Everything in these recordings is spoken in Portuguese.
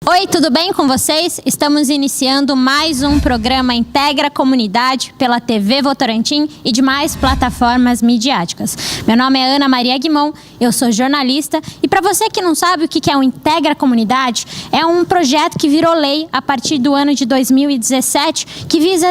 Oi, tudo bem com vocês? Estamos iniciando mais um programa Integra Comunidade pela TV Votorantim e demais plataformas midiáticas. Meu nome é Ana Maria Guimon, eu sou jornalista e para você que não sabe o que é o Integra Comunidade, é um projeto que virou lei a partir do ano de 2017 que visa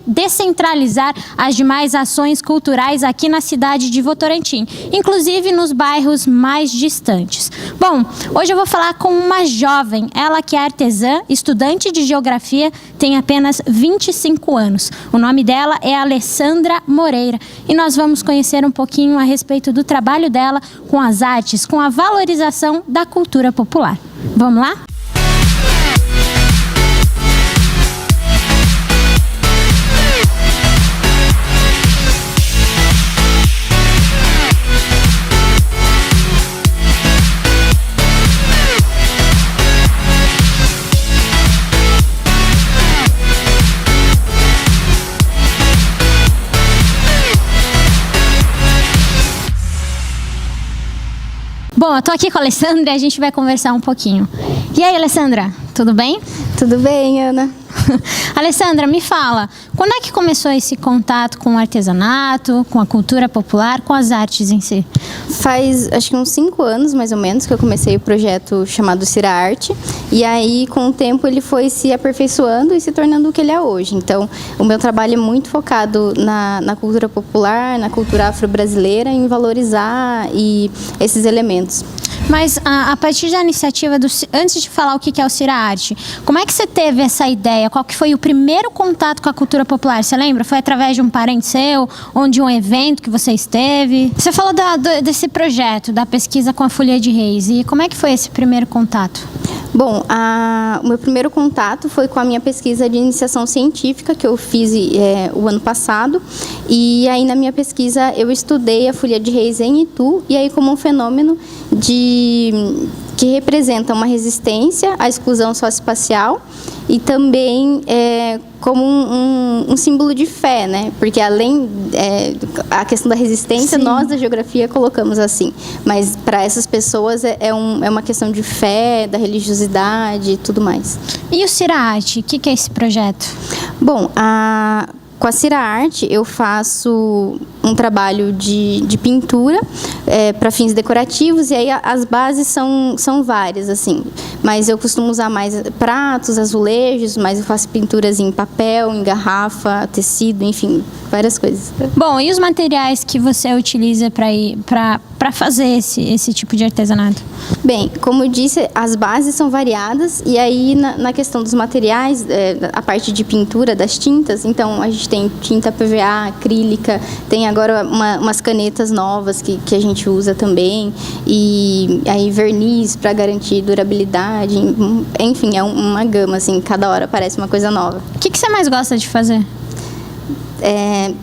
descentralizar as demais ações culturais aqui na cidade de Votorantim, inclusive nos bairros mais distantes. Bom, hoje eu vou falar com uma jovem, ela que é artesã, estudante de geografia, tem apenas 25 anos. O nome dela é Alessandra Moreira e nós vamos conhecer um pouquinho a respeito do trabalho dela com as artes, com a valorização da cultura popular. Vamos lá? Bom, eu tô aqui com a Alessandra e a gente vai conversar um pouquinho. E aí, Alessandra, tudo bem? Tudo bem, Ana. Alessandra, me fala, quando é que começou esse contato com o artesanato, com a cultura popular, com as artes em si? Faz, acho que uns 5 anos, mais ou menos, que eu comecei o projeto chamado Cira Arte. E aí, com o tempo, ele foi se aperfeiçoando e se tornando o que ele é hoje. Então, o meu trabalho é muito focado na cultura popular, na cultura afro-brasileira, em valorizar esses elementos. Mas a partir da iniciativa, antes de falar o que é o Cira Arte, como é que você teve essa ideia? Qual que foi o primeiro contato com a cultura popular? Você lembra? Foi através de um parente seu? Ou de um evento que você esteve? Você falou desse projeto, da pesquisa com a Folia de Reis. E como é que foi esse primeiro contato? Bom, o meu primeiro contato foi com a minha pesquisa de iniciação científica, que eu fiz o ano passado. E aí, na minha pesquisa, eu estudei a Folia de Reis em Itu, e aí como um fenômeno que representa uma resistência à exclusão socioespacial e também como um símbolo de fé, né? Porque além a questão da resistência, sim, nós da geografia colocamos assim, mas para essas pessoas é uma questão de fé, da religiosidade e tudo mais. E o Cira Arte, o que é esse projeto? Bom, com a Cira Arte, eu faço um trabalho de pintura para fins decorativos, e aí as bases são várias, assim. Mas eu costumo usar mais pratos, azulejos, mas eu faço pinturas em papel, em garrafa, tecido, enfim, várias coisas. Bom, e os materiais que você utiliza para fazer esse tipo de artesanato? Bem, como eu disse, as bases são variadas, e aí na questão dos materiais, a parte de pintura, das tintas, então a gente tem tinta PVA, acrílica, tem agora umas canetas novas que a gente usa também, e aí verniz para garantir durabilidade, enfim, é uma gama, assim, cada hora parece uma coisa nova. O que você mais gosta de fazer?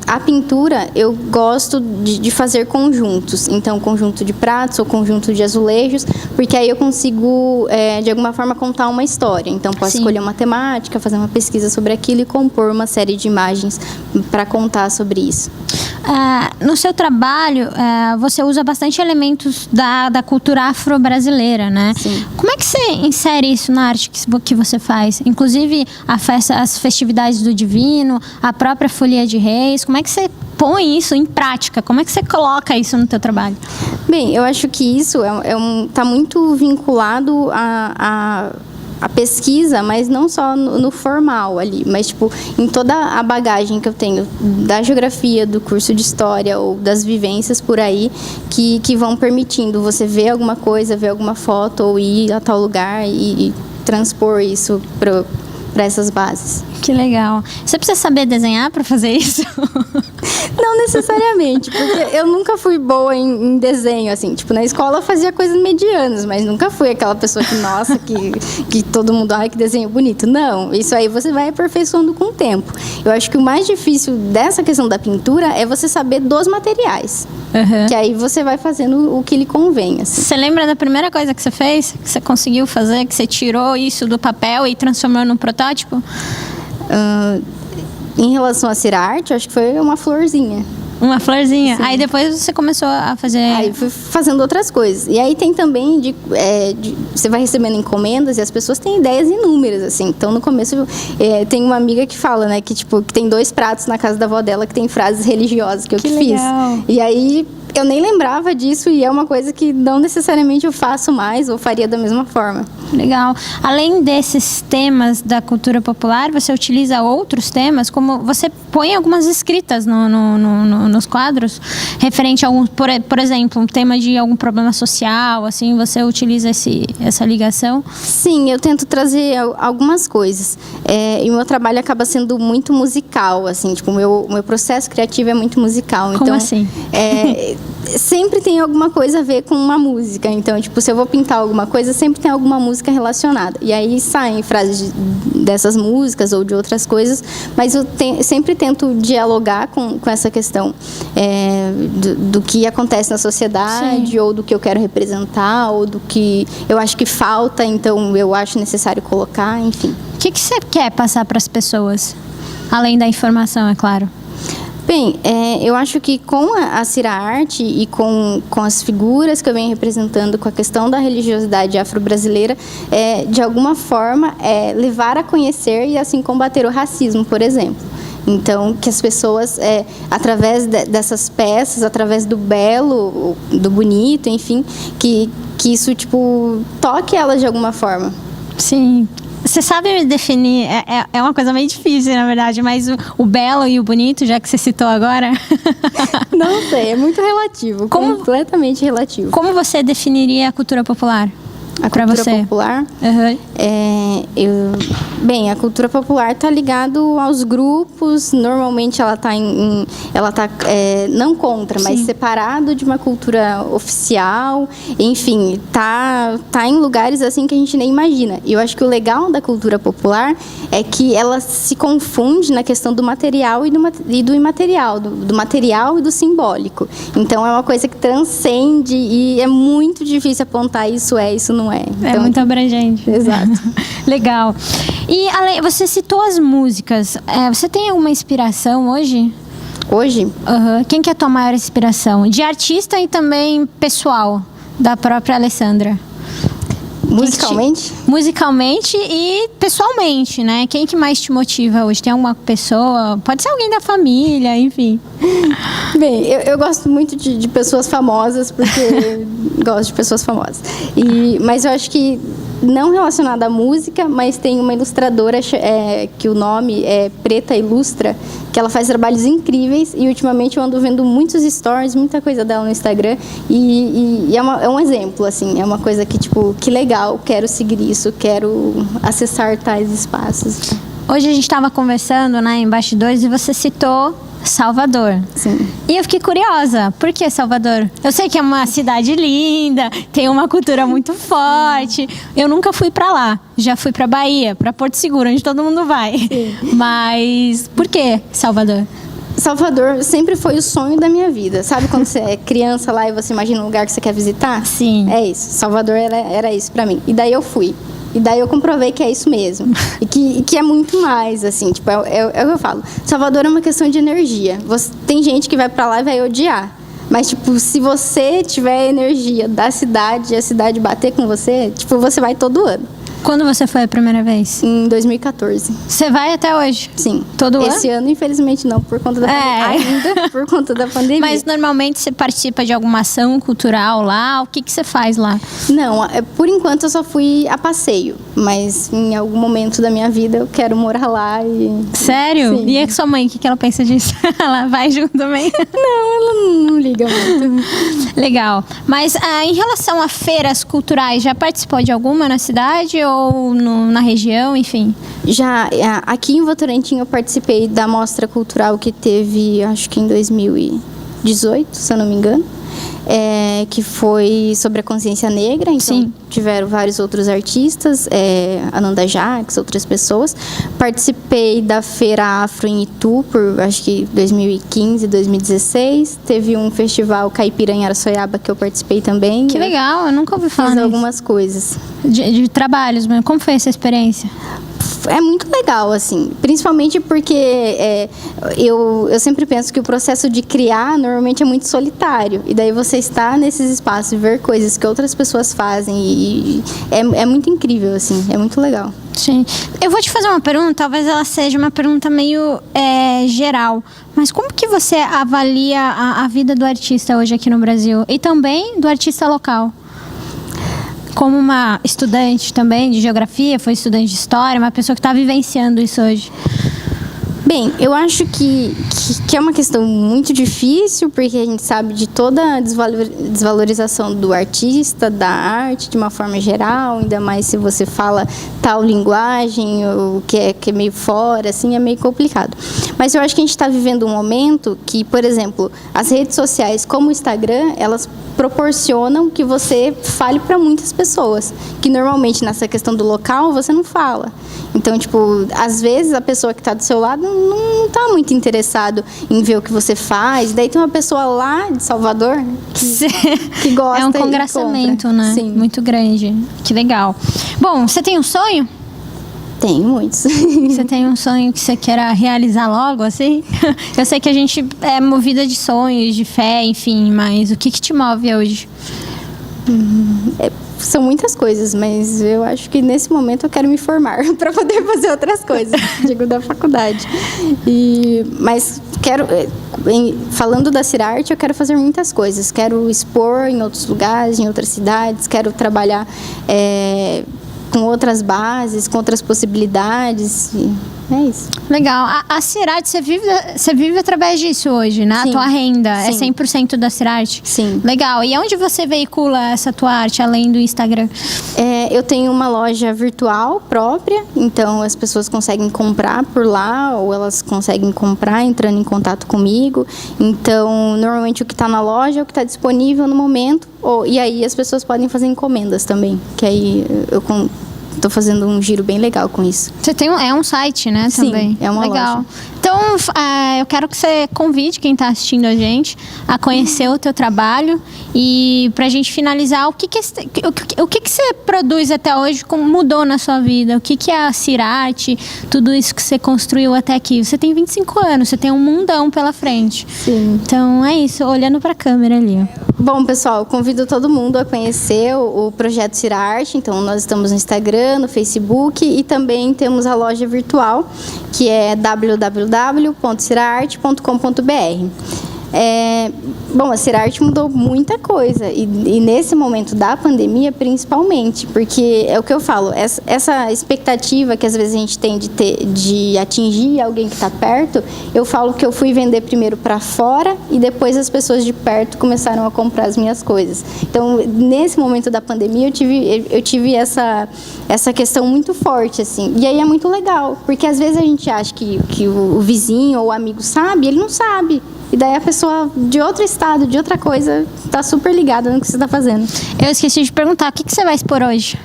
A pintura, eu gosto de fazer conjuntos, então conjunto de pratos ou conjunto de azulejos, porque aí eu consigo, de alguma forma, contar uma história. Então, posso Sim. escolher uma temática, fazer uma pesquisa sobre aquilo e compor uma série de imagens para contar sobre isso. No seu trabalho, você usa bastante elementos da cultura afro-brasileira, né? Sim. Como é que você insere isso na arte que você faz? Inclusive, as festividades do Divino, a própria Folia de Reis. Como é que você põe isso em prática? Como é que você coloca isso no teu trabalho? Bem, eu acho que isso tá muito vinculado a pesquisa, mas não só no formal ali, mas tipo em toda a bagagem que eu tenho da geografia, do curso de história ou das vivências por aí que vão permitindo você ver alguma coisa, ver alguma foto ou ir a tal lugar e transpor isso para essas bases. Que legal. Você precisa saber desenhar para fazer isso? Não necessariamente, porque eu nunca fui boa em desenho, assim. Tipo, na escola eu fazia coisas medianas, mas nunca fui aquela pessoa que, nossa, que todo mundo, ai, que desenho bonito. Não, isso aí você vai aperfeiçoando com o tempo. Eu acho que o mais difícil dessa questão da pintura é você saber dos materiais. Uhum. Que aí você vai fazendo o que lhe convém, assim. Você lembra da primeira coisa que você fez? Que você conseguiu fazer? Que você tirou isso do papel e transformou num protótipo? Em relação a Cira Arte, acho que foi uma florzinha. Uma florzinha. Sim. Aí depois você começou a fazer... Aí fui fazendo outras coisas. E aí tem também você vai recebendo encomendas e as pessoas têm ideias inúmeras, assim. Então, no começo, tem uma amiga que fala, né, que tem 2 pratos na casa da avó dela que tem frases religiosas que eu que fiz. Legal. E aí eu nem lembrava disso e é uma coisa que não necessariamente eu faço mais ou faria da mesma forma. Legal. Além desses temas da cultura popular, você utiliza outros temas, como você põe algumas escritas nos quadros, referente a algum, por exemplo, um tema de algum problema social, assim, você utiliza essa ligação? Sim, eu tento trazer algumas coisas. E o meu trabalho acaba sendo muito musical, assim, tipo, o meu processo criativo é muito musical. Como então, assim? Sempre tem alguma coisa a ver com uma música. Então, tipo, se eu vou pintar alguma coisa, sempre tem alguma música relacionada. E aí saem frases dessas músicas ou de outras coisas, mas eu sempre tento dialogar com essa questão do que acontece na sociedade, Sim. ou do que eu quero representar, ou do que eu acho que falta, então eu acho necessário colocar, enfim. O que você quer passar para as pessoas? Além da informação, é claro. Bem, eu acho que com a Cira Arte e com as figuras que eu venho representando, com a questão da religiosidade afro-brasileira, de alguma forma, levar a conhecer e assim combater o racismo, por exemplo. Então, que as pessoas, através dessas peças, através do belo, do bonito, enfim, que isso, tipo, toque elas de alguma forma. Sim. Você sabe definir, é uma coisa meio difícil, na verdade, mas o belo e o bonito, já que você citou agora... Não sei, é muito relativo, completamente relativo. Como você definiria a cultura popular? A cultura popular? Uhum. Bem, a cultura popular está ligado aos grupos. Normalmente ela está não contra, mas separado de uma cultura oficial. Enfim, tá em lugares assim que a gente nem imagina. E eu acho que o legal da cultura popular é que ela se confunde na questão do material e do imaterial, do material e do simbólico. Então é uma coisa que transcende e é muito difícil apontar isso não é. Então, é muito abrangente. Exato. Legal. E você citou as músicas. Você tem alguma inspiração hoje? Hoje? Uhum. Quem que é a tua maior inspiração? De artista e também pessoal, da própria Alessandra. Musicalmente? Musicalmente e pessoalmente, né? Quem que mais te motiva hoje? Tem alguma pessoa? Pode ser alguém da família, enfim. Bem, eu gosto muito de pessoas famosas, porque gosto de pessoas famosas. Mas eu acho que, não relacionada à música, mas tem uma ilustradora que o nome é Preta Ilustra, que ela faz trabalhos incríveis e ultimamente eu ando vendo muitos stories, muita coisa dela no Instagram e é um exemplo, assim, é uma coisa que, tipo, que legal, quero seguir isso, quero acessar tais espaços. Hoje a gente estava conversando, né, em bastidores, e você citou Salvador. Sim. E eu fiquei curiosa, por que Salvador? Eu sei que é uma cidade linda, tem uma cultura muito forte. Eu nunca fui pra lá, já fui pra Bahia, pra Porto Seguro, onde todo mundo vai. Sim. Mas por que Salvador? Salvador sempre foi o sonho da minha vida. Sabe quando você é criança lá e você imagina um lugar que você quer visitar? Sim. É isso. Salvador era isso pra mim. E daí eu fui. E daí eu comprovei que é isso mesmo. E que é muito mais, assim, tipo, é o que eu falo. Salvador é uma questão de energia. Tem gente que vai pra lá e vai odiar. Mas, tipo, se você tiver a energia da cidade e a cidade bater com você, tipo, você vai todo ano. Quando você foi a primeira vez? Em 2014. Você vai até hoje? Sim. Todo ano? Esse ano, infelizmente, não, por conta da pandemia. Ainda por conta da pandemia. Mas, normalmente, você participa de alguma ação cultural lá? O que você faz lá? Não, por enquanto, eu só fui a passeio. Mas, em algum momento da minha vida, eu quero morar lá e... Sério? Sim. E a sua mãe, o que ela pensa disso? Ela vai junto também? Não, ela não liga muito. Legal. Mas, em relação a feiras culturais, já participou de alguma na cidade ou na região, enfim? Já, aqui em Votorantim eu participei da mostra cultural que teve, acho que em 2018, se eu não me engano, que foi sobre a consciência negra. Então, sim, tiveram vários outros artistas, Ananda Jacques, outras pessoas. Participei da Feira Afro em Itu, por acho que 2015, 2016. Teve um festival Caipira em Araçoiaba que eu participei também. Que legal, eu nunca ouvi falar Fiz nisso. algumas coisas. De trabalhos, mas como foi essa experiência? é muito legal, assim, principalmente porque eu sempre penso que o processo de criar normalmente é muito solitário, e daí você está nesses espaços e ver coisas que outras pessoas fazem, e é muito incrível, assim, é muito legal. Sim. Eu vou te fazer uma pergunta, talvez ela seja uma pergunta meio geral, mas como que você avalia a vida do artista hoje aqui no Brasil e também do artista local? Como uma estudante também de geografia, foi estudante de história, uma pessoa que está vivenciando isso hoje. Bem, eu acho que é uma questão muito difícil, porque a gente sabe de toda a desvalorização do artista, da arte, de uma forma geral, ainda mais se você fala tal linguagem, ou que é meio fora, assim, é meio complicado. Mas eu acho que a gente está vivendo um momento que, por exemplo, as redes sociais, como o Instagram, elas proporcionam que você fale para muitas pessoas, que normalmente nessa questão do local você não fala. Então, tipo, às vezes a pessoa que está do seu lado não está muito interessado em ver o que você faz. Daí tem uma pessoa lá de Salvador que gosta. É um congraçamento, né? Sim. Muito grande. Que legal. Bom, você tem um sonho? Tenho muitos. Você tem um sonho que você queira realizar logo, assim? Eu sei que a gente é movida de sonhos, de fé, enfim, mas o que te move hoje? São muitas coisas, mas eu acho que nesse momento eu quero me formar para poder fazer outras coisas, digo, da faculdade. Mas falando da Cirarte, eu quero fazer muitas coisas. Quero expor em outros lugares, em outras cidades, quero trabalhar com outras bases, com outras possibilidades. É isso. Legal. A Cirarte, você vive através disso hoje, né? Sim. A tua renda é Sim. 100% da Cirarte? Sim. Legal. E onde você veicula essa tua arte, além do Instagram? Eu tenho uma loja virtual própria, então as pessoas conseguem comprar por lá, ou elas conseguem comprar entrando em contato comigo. Então, normalmente o que está na loja é o que está disponível no momento, e aí as pessoas podem fazer encomendas também, que aí eu estou fazendo um giro bem legal com isso. Você tem um site, né, Sim, também? é uma legal. loja. Então, eu quero que você convide quem está assistindo a gente a conhecer o teu trabalho e para a gente finalizar, o que você produz até hoje, como mudou na sua vida? O que é a Cirarte, tudo isso que você construiu até aqui? Você tem 25 anos, você tem um mundão pela frente. Sim. Então, é isso, olhando para a câmera ali. Bom, pessoal, convido todo mundo a conhecer o projeto Cirarte. Então, nós estamos no Instagram, no Facebook e também temos a loja virtual, que é www.cirarte.com.br. Bom, a Cirarte mudou muita coisa e nesse momento da pandemia principalmente, porque é o que eu falo, essa expectativa que às vezes a gente tem de atingir alguém que está perto, eu falo que eu fui vender primeiro para fora e depois as pessoas de perto começaram a comprar as minhas coisas. Então, nesse momento da pandemia, eu tive essa questão muito forte, assim, e aí é muito legal, porque às vezes a gente acha que o vizinho ou o amigo sabe, ele não sabe. E daí a pessoa de outro estado, de outra coisa, está super ligada no que você está fazendo. Eu esqueci de perguntar, o que você vai expor hoje?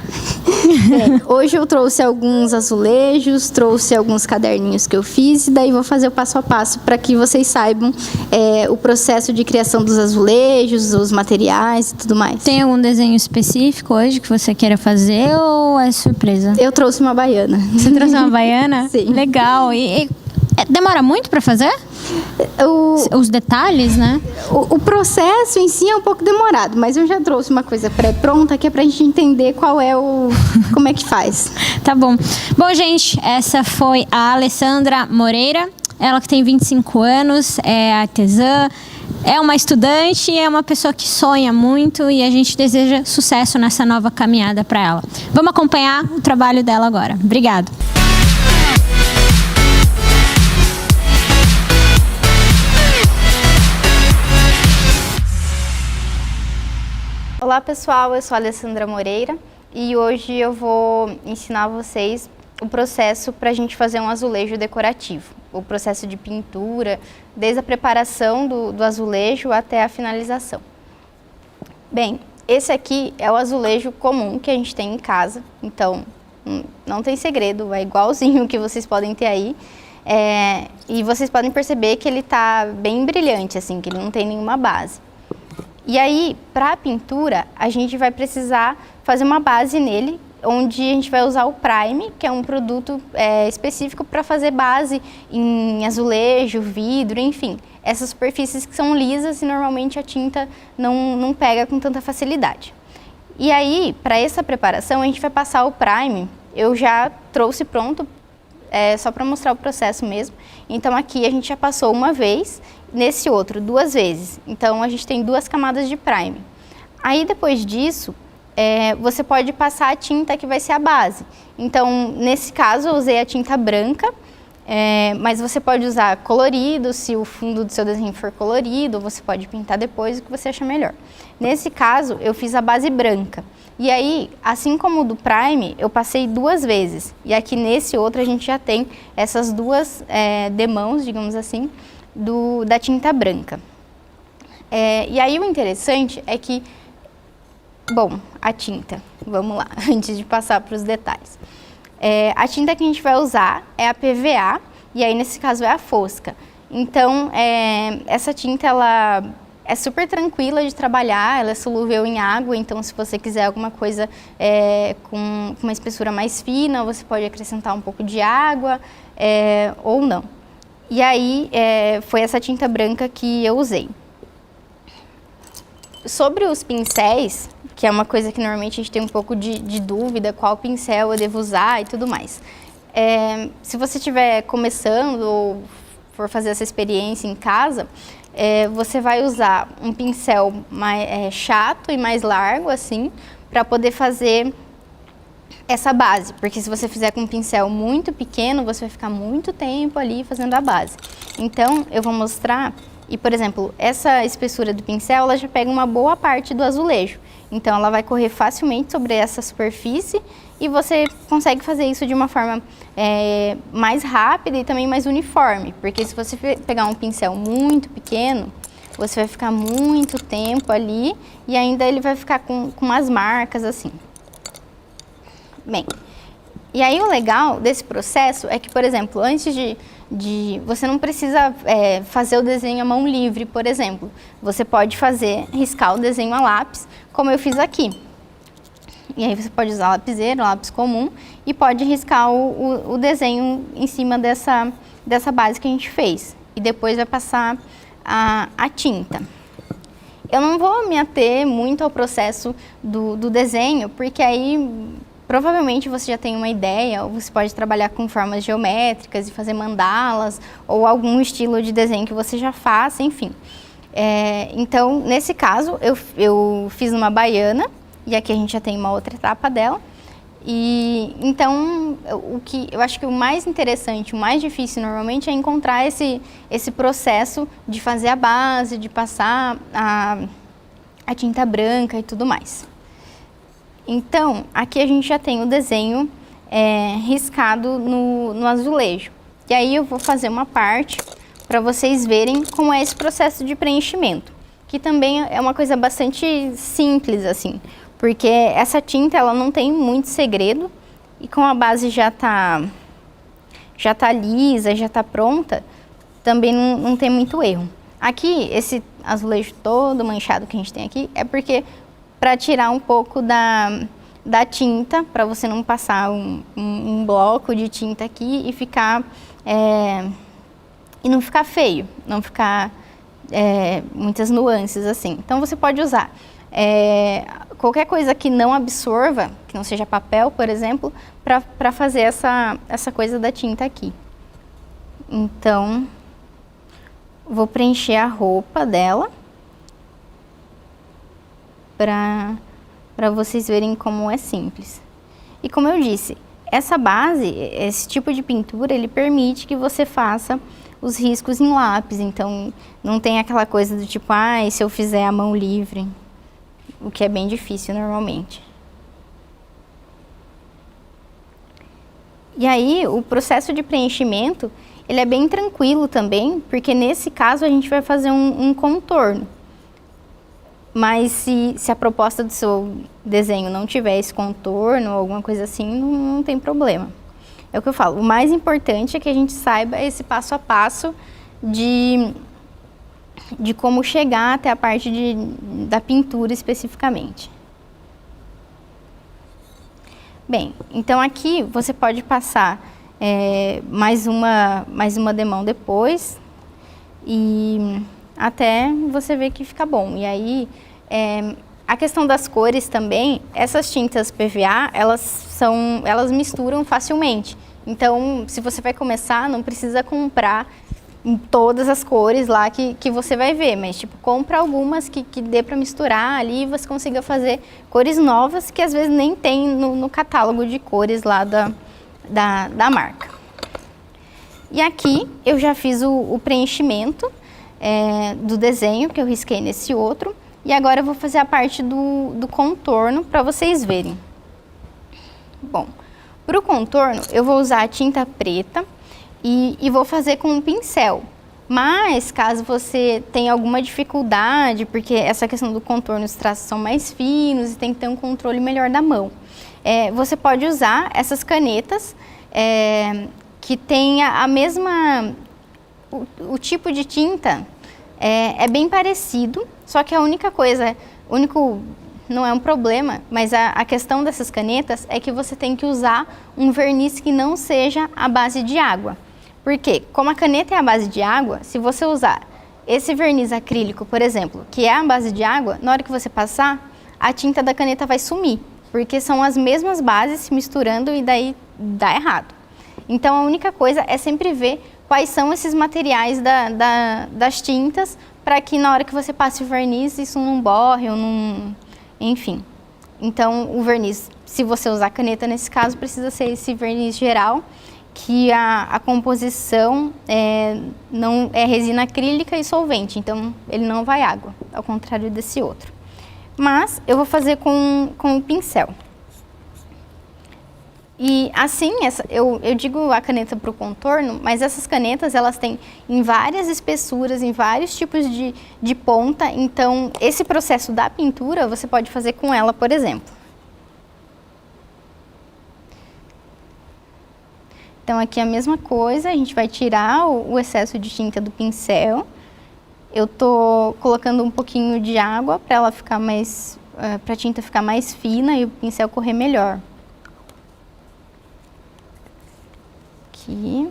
Hoje eu trouxe alguns azulejos, trouxe alguns caderninhos que eu fiz, e daí vou fazer o passo a passo para que vocês saibam o processo de criação dos azulejos, os materiais e tudo mais. Tem algum desenho específico hoje que você queira fazer ou é surpresa? Eu trouxe uma baiana. Você trouxe uma baiana? Sim. Legal. E demora muito para fazer? Os detalhes, né? O processo em si é um pouco demorado, mas eu já trouxe uma coisa pré-pronta que é pra gente entender como é que faz. Tá bom. Bom, gente, essa foi a Alessandra Moreira. Ela que tem 25 anos, é artesã, é uma estudante e é uma pessoa que sonha muito e a gente deseja sucesso nessa nova caminhada para ela. Vamos acompanhar o trabalho dela agora. Obrigada. Olá pessoal, eu sou a Alessandra Moreira e hoje eu vou ensinar vocês o processo para a gente fazer um azulejo decorativo. O processo de pintura, desde a preparação do azulejo até a finalização. Bem, esse aqui é o azulejo comum que a gente tem em casa, então não tem segredo, é igualzinho o que vocês podem ter aí. E vocês podem perceber que ele está bem brilhante, assim, que ele não tem nenhuma base. E aí, para a pintura, a gente vai precisar fazer uma base nele, onde a gente vai usar o Prime, que é um produto específico para fazer base em azulejo, vidro, enfim. Essas superfícies que são lisas e normalmente a tinta não pega com tanta facilidade. E aí, para essa preparação, a gente vai passar o Prime. Eu já trouxe pronto, só para mostrar o processo mesmo. Então aqui a gente já passou uma vez, nesse outro 2 vezes. Então a gente tem 2 camadas de Prime. Aí depois disso, você pode passar a tinta que vai ser a base. Então, nesse caso, eu usei a tinta branca, mas você pode usar colorido, se o fundo do seu desenho for colorido, ou você pode pintar depois, o que você achar melhor. Nesse caso, eu fiz a base branca. E aí, assim como o do Prime, eu passei 2 vezes. E aqui nesse outro a gente já tem essas 2 demãos, digamos assim, da tinta branca. E aí o interessante é que, bom, a tinta, vamos lá, antes de passar para os detalhes. A tinta que a gente vai usar é a PVA, e aí nesse caso é a fosca. Então, essa tinta, ela é super tranquila de trabalhar, ela é solúvel em água, então se você quiser alguma coisa com uma espessura mais fina, você pode acrescentar um pouco de água ou não. E aí, foi essa tinta branca que eu usei. Sobre os pincéis, que é uma coisa que normalmente a gente tem um pouco de dúvida, qual pincel eu devo usar e tudo mais. Se você estiver começando ou for fazer essa experiência em casa, você vai usar um pincel mais chato e mais largo, assim, para poder fazer essa base. Porque se você fizer com um pincel muito pequeno, você vai ficar muito tempo ali fazendo a base. Então, eu vou mostrar, e por exemplo, essa espessura do pincel, ela já pega uma boa parte do azulejo. Então, ela vai correr facilmente sobre essa superfície e você consegue fazer isso de uma forma mais rápida e também mais uniforme. Porque se você pegar um pincel muito pequeno, você vai ficar muito tempo ali e ainda ele vai ficar com umas marcas assim. Bem, e aí o legal desse processo é que, por exemplo, antes você não precisa fazer o desenho à mão livre, por exemplo. Você pode riscar o desenho a lápis, como eu fiz aqui. E aí você pode usar lapiseira, lápis comum, e pode riscar o desenho em cima dessa base que a gente fez. E depois vai passar a tinta. Eu não vou me ater muito ao processo do desenho, porque aí provavelmente você já tem uma ideia, ou você pode trabalhar com formas geométricas e fazer mandalas, ou algum estilo de desenho que você já faça, enfim. Então, nesse caso, eu fiz uma baiana, e aqui a gente já tem uma outra etapa dela. E então, eu acho que o mais interessante, o mais difícil normalmente é encontrar esse processo de fazer a base, de passar a tinta branca e tudo mais. Então, aqui a gente já tem o desenho riscado no azulejo. E aí eu vou fazer uma parte para vocês verem como é esse processo de preenchimento, que também é uma coisa bastante simples, assim, porque essa tinta ela não tem muito segredo e como a base já tá lisa, já tá pronta, também não tem muito erro. Aqui, esse azulejo todo manchado que a gente tem aqui é porque para tirar um pouco da tinta, para você não passar um bloco de tinta aqui e e não ficar feio, não ficar muitas nuances assim. Então você pode usar qualquer coisa que não absorva, que não seja papel, por exemplo, para fazer essa coisa da tinta aqui. Então, vou preencher a roupa dela para vocês verem como é simples. E como eu disse, essa base, esse tipo de pintura, ele permite que você faça os riscos em lápis. Então, não tem aquela coisa do tipo, se eu fizer a mão livre, o que é bem difícil normalmente. E aí, o processo de preenchimento, ele é bem tranquilo também, porque nesse caso a gente vai fazer um contorno. Mas se a proposta do seu desenho não tiver esse contorno ou alguma coisa assim, não tem problema. É o que eu falo, o mais importante é que a gente saiba esse passo a passo de como chegar até a parte da pintura especificamente. Bem, então aqui você pode passar mais uma demão depois e até você ver que fica bom. E aí, a questão das cores também, essas tintas PVA, elas misturam facilmente. Então, se você vai começar, não precisa comprar todas as cores lá que você vai ver, mas tipo, compra algumas que dê para misturar ali e você consiga fazer cores novas que às vezes nem tem no catálogo de cores lá da marca. E aqui eu já fiz o preenchimento do desenho que eu risquei nesse outro e agora eu vou fazer a parte do contorno para vocês verem. Bom, para o contorno eu vou usar a tinta preta e vou fazer com um pincel, mas caso você tenha alguma dificuldade, porque essa questão do contorno, os traços são mais finos e tem que ter um controle melhor da mão, você pode usar essas canetas que tenha a mesma, o tipo de tinta é bem parecido, só que a única coisa, não é um problema, mas a questão dessas canetas é que você tem que usar um verniz que não seja à base de água. Porque, como a caneta é à base de água, se você usar esse verniz acrílico, por exemplo, que é à base de água, na hora que você passar, a tinta da caneta vai sumir, porque são as mesmas bases se misturando e daí dá errado. Então, a única coisa é sempre ver quais são esses materiais das tintas, para que na hora que você passe o verniz, isso não borre ou não... Enfim. Então, o verniz, se você usar caneta nesse caso, precisa ser esse verniz geral, que a composição não é resina acrílica e solvente, então ele não vai água, ao contrário desse outro. Mas eu vou fazer com o pincel. E assim, eu digo a caneta para o contorno, mas essas canetas elas têm em várias espessuras, em vários tipos de ponta, então esse processo da pintura você pode fazer com ela, por exemplo. Então aqui a mesma coisa, a gente vai tirar o excesso de tinta do pincel. Eu tô colocando um pouquinho de água para ela ficar mais, para a tinta ficar mais fina e o pincel correr melhor. Aqui.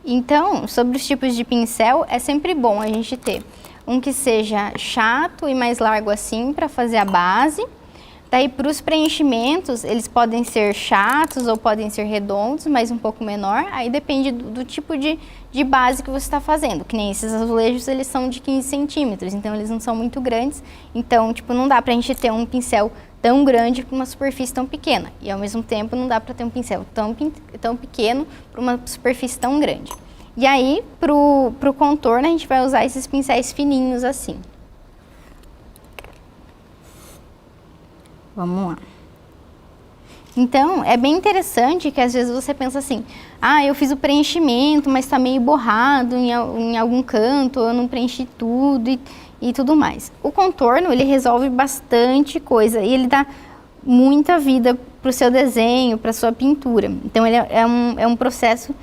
Então, sobre os tipos de pincel, é sempre bom a gente ter um que seja chato e mais largo assim para fazer a base. Daí, para os preenchimentos, eles podem ser chatos ou podem ser redondos, mas um pouco menor. Aí depende do tipo de base que você está fazendo. Que nem esses azulejos, eles são de 15 centímetros, então eles não são muito grandes. Então, tipo, não dá para a gente ter um pincel tão grande para uma superfície tão pequena. E, ao mesmo tempo, não dá para ter um pincel tão pequeno para uma superfície tão grande. E aí, para o contorno, a gente vai usar esses pincéis fininhos assim. Vamos lá. Então, é bem interessante que às vezes você pensa assim, eu fiz o preenchimento, mas está meio borrado em algum canto, eu não preenchi tudo e tudo mais. O contorno, ele resolve bastante coisa e ele dá muita vida para o seu desenho, para a sua pintura. Então, ele é um processo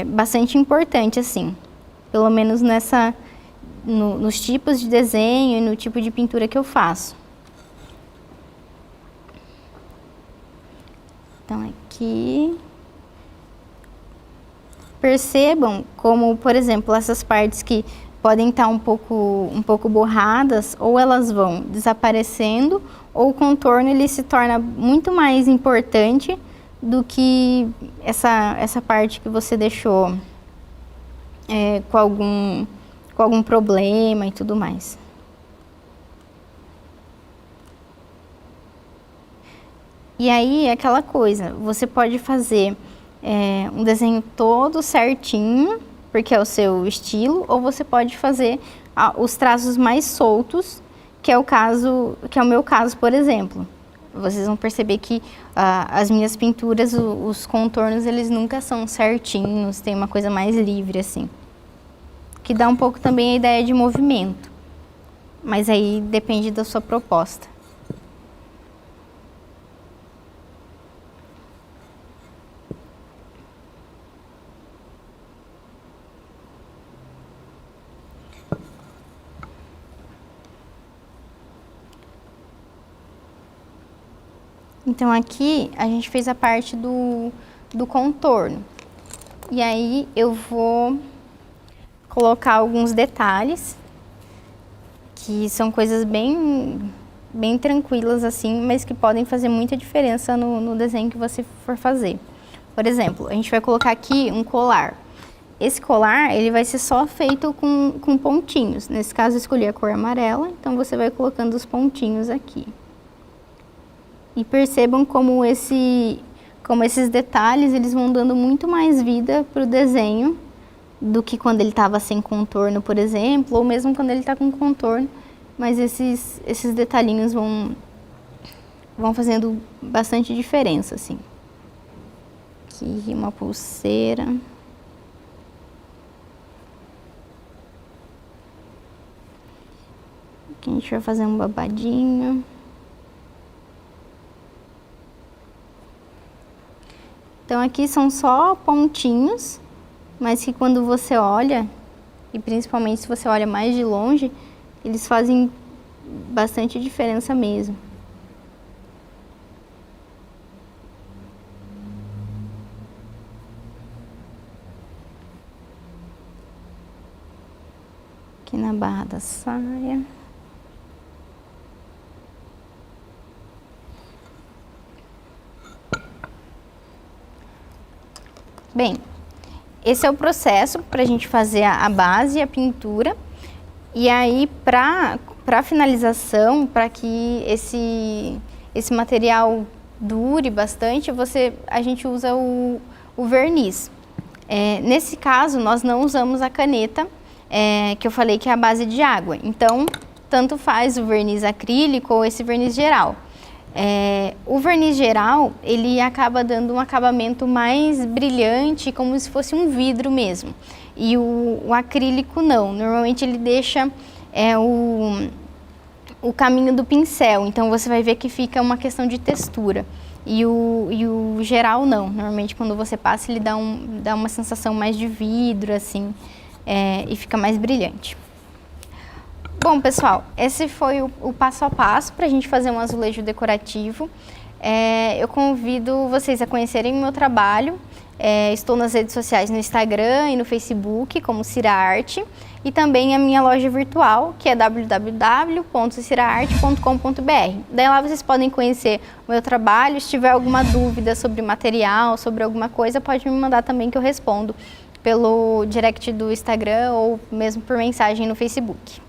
bastante importante, assim, pelo menos nos tipos de desenho e no tipo de pintura que eu faço. Então, aqui, percebam como, por exemplo, essas partes que podem estar um pouco borradas, ou elas vão desaparecendo, ou o contorno ele se torna muito mais importante do que essa parte que você deixou com algum problema e tudo mais. E aí, é aquela coisa, você pode fazer um desenho todo certinho, porque é o seu estilo, ou você pode fazer os traços mais soltos, que é o meu caso, por exemplo. Vocês vão perceber que as minhas pinturas, os contornos, eles nunca são certinhos, tem uma coisa mais livre, assim. Que dá um pouco também a ideia de movimento, mas aí depende da sua proposta. Então aqui a gente fez a parte do contorno. E aí eu vou colocar alguns detalhes, que são coisas bem tranquilas assim, mas que podem fazer muita diferença no desenho que você for fazer. Por exemplo, a gente vai colocar aqui um colar. Esse colar, ele vai ser só feito com pontinhos. Nesse caso, eu escolhi a cor amarela, então você vai colocando os pontinhos aqui. E percebam como esses detalhes, eles vão dando muito mais vida para o desenho do que quando ele estava sem contorno, por exemplo, ou mesmo quando ele está com contorno. Mas esses detalhinhos vão fazendo bastante diferença, assim. Aqui, uma pulseira. Aqui a gente vai fazer um babadinho. Então aqui são só pontinhos, mas que quando você olha, e principalmente se você olha mais de longe, eles fazem bastante diferença mesmo. Aqui na barra da saia. Bem, esse é o processo para a gente fazer a base e a pintura. E aí, para finalização, para que esse material dure bastante, a gente usa o verniz. Nesse caso, nós não usamos a caneta, que eu falei que é a base de água. Então, tanto faz o verniz acrílico ou esse verniz geral. O verniz geral, ele acaba dando um acabamento mais brilhante, como se fosse um vidro mesmo. E o acrílico não, normalmente ele deixa o caminho do pincel, então você vai ver que fica uma questão de textura. E o geral não, normalmente quando você passa ele dá uma sensação mais de vidro, assim, e fica mais brilhante. Bom, pessoal, esse foi o passo a passo para a gente fazer um azulejo decorativo. Eu convido vocês a conhecerem o meu trabalho. Estou nas redes sociais no Instagram e no Facebook como Cira Arte, e também a minha loja virtual, que é www.ciraarte.com.br. Daí lá vocês podem conhecer o meu trabalho. Se tiver alguma dúvida sobre material, sobre alguma coisa, pode me mandar também que eu respondo pelo direct do Instagram ou mesmo por mensagem no Facebook.